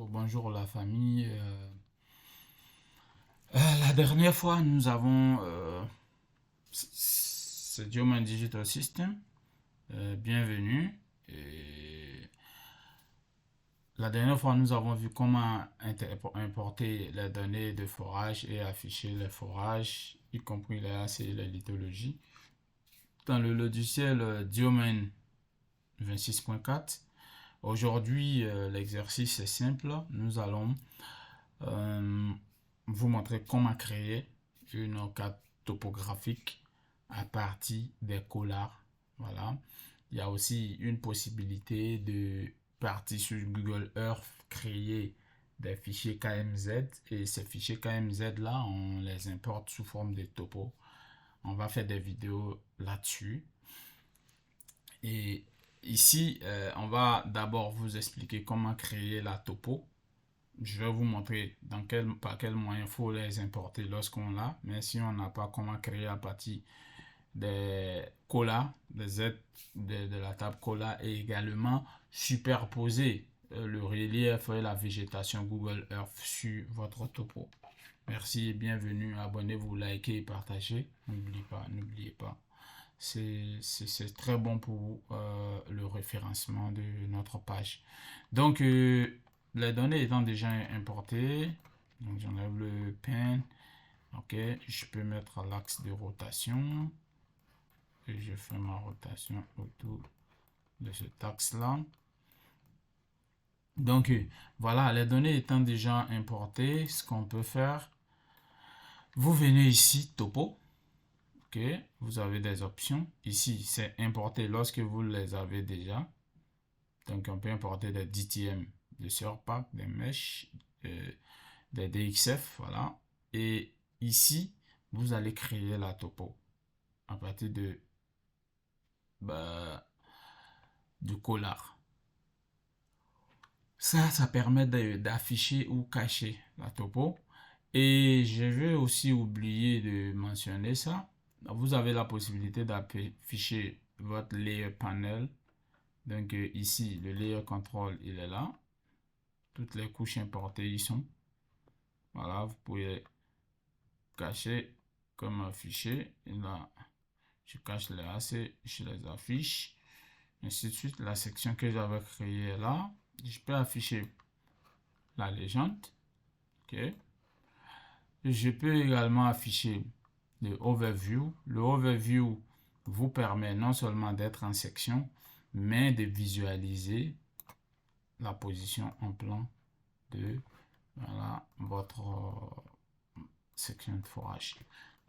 Bonjour la famille. La dernière fois, nous avons ce Diamond Digital System. Bienvenue. Et la dernière fois, nous avons vu comment importer les données de forage et afficher les forages, y compris les AC et les lithologies, dans le logiciel Diamond 26.4. Aujourd'hui, l'exercice est simple. Nous allons euh, vous montrer comment créer une carte topographique à partir des collars. Voilà. Il y a aussi une possibilité de partir sur Google Earth, créer des fichiers KMZ, et ces fichiers KMZ là, on les importe sous forme de topo. On va faire des vidéos là-dessus. Et ici, on va d'abord vous expliquer comment créer la topo. Je vais vous montrer par quel moyen il faut les importer lorsqu'on l'a. Mais si on n'a pas, comment créer à partir des colas, des aides de la table cola, et également superposer le relief et la végétation Google Earth sur votre topo. Merci et bienvenue. Abonnez-vous, likez et partagez. N'oubliez pas. C'est très bon pour le référencement de notre page. Donc, les données étant déjà importées, donc j'enlève le pen. Ok, je peux mettre l'axe de rotation et je fais ma rotation autour de cet axe là. Donc voilà, les données étant déjà importées, ce qu'on peut faire, vous venez ici topo. Ok, vous avez des options ici, c'est importer lorsque vous les avez déjà. Donc on peut importer des DTM, des SURPAC, des mesh, des DXF, voilà. Et ici, vous allez créer la topo à partir du collar. Ça permet d'afficher ou cacher la topo. Et je vais aussi oublier de mentionner ça. Vous avez la possibilité d'afficher votre layer panel. Donc ici, le layer control, il est là. Toutes les couches importées y sont. Voilà, vous pouvez cacher comme affiché. Et là, je cache les AC, je les affiche. Ainsi de suite, la section que j'avais créée là, je peux afficher la légende. Ok. Je peux également afficher le overview. Le overview vous permet non seulement d'être en section, mais de visualiser la position en plan de voilà, votre section de forage.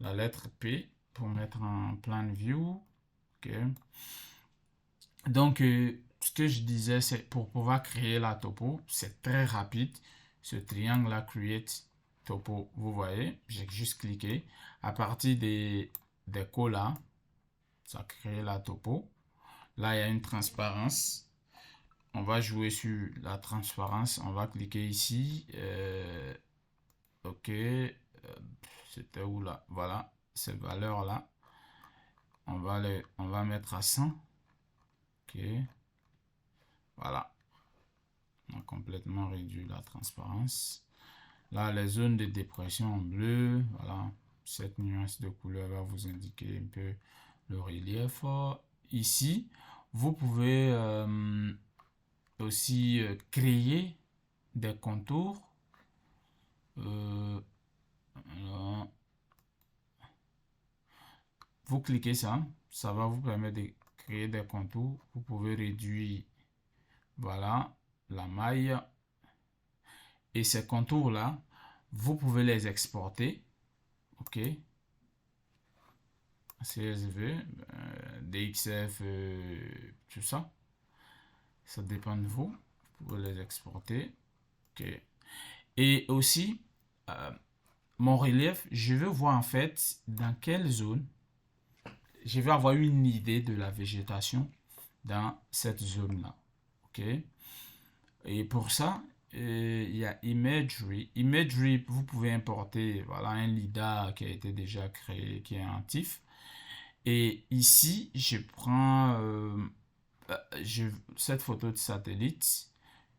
La lettre P pour mettre en plan view. Ok. Donc, ce que je disais, c'est pour pouvoir créer la topo, c'est très rapide. Ce triangle-là, Create Topo, vous voyez, j'ai juste cliqué. À partir des colas, ça crée la topo. Là, il y a une transparence. On va jouer sur la transparence. On va cliquer ici. Ok. C'était où là? Voilà, cette valeur-là. On va mettre à 100. Ok. Voilà. On a complètement réduit la transparence. Là, les zones de dépression en bleu, voilà, cette nuance de couleur va vous indiquer un peu le relief. Ici, vous pouvez aussi créer des contours. Alors, vous cliquez ça, ça va vous permettre de créer des contours. Vous pouvez réduire, voilà, la maille. Et ces contours-là, vous pouvez les exporter. Ok. CSV, DXF, tout ça. Ça dépend de vous. Vous pouvez les exporter. Ok. Et aussi, mon relief, je veux voir en fait dans quelle zone je vais avoir une idée de la végétation dans cette zone-là. Ok. Et pour ça, il y a Imagery. Imagery, vous pouvez importer voilà, un LiDAR qui a été déjà créé, qui est un TIFF. Et ici, je prends cette photo de satellite.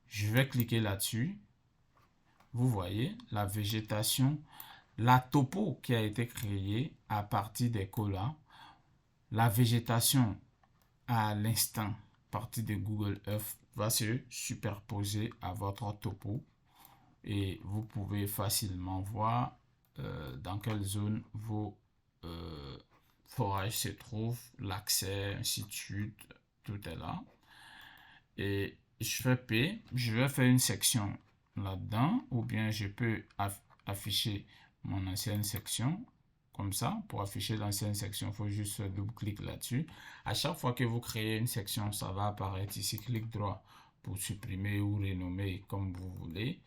Je vais cliquer là-dessus. vous voyez la végétation, la topo qui a été créée à partir des colas, la végétation à l'instant à partir de Google Earth va se superposer à votre topo et vous pouvez facilement voir dans quelle zone vos forages se trouvent, l'accès, ainsi de suite, tout est là. Et je fais P, je vais faire une section là-dedans, ou bien je peux afficher mon ancienne section comme ça. Pour afficher l'ancienne section, il faut juste double-clic là-dessus. À chaque fois que vous créez une section, ça va apparaître ici, clic droit pour supprimer ou renommer comme vous voulez.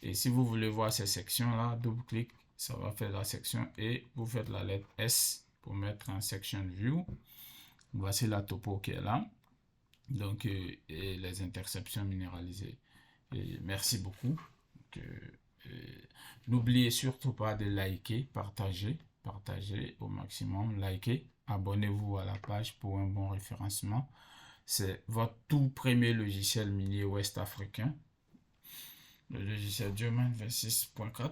Et si vous voulez voir ces sections-là, double-clic, ça va faire la section et vous faites la lettre S pour mettre en section view. Voici la topo qui est là. Donc, et les interceptions minéralisées. Et merci beaucoup. N'oubliez surtout pas de liker, partager au maximum, liker. Abonnez-vous à la page pour un bon référencement. C'est votre tout premier logiciel minier ouest africain. Le logiciel German 26.4.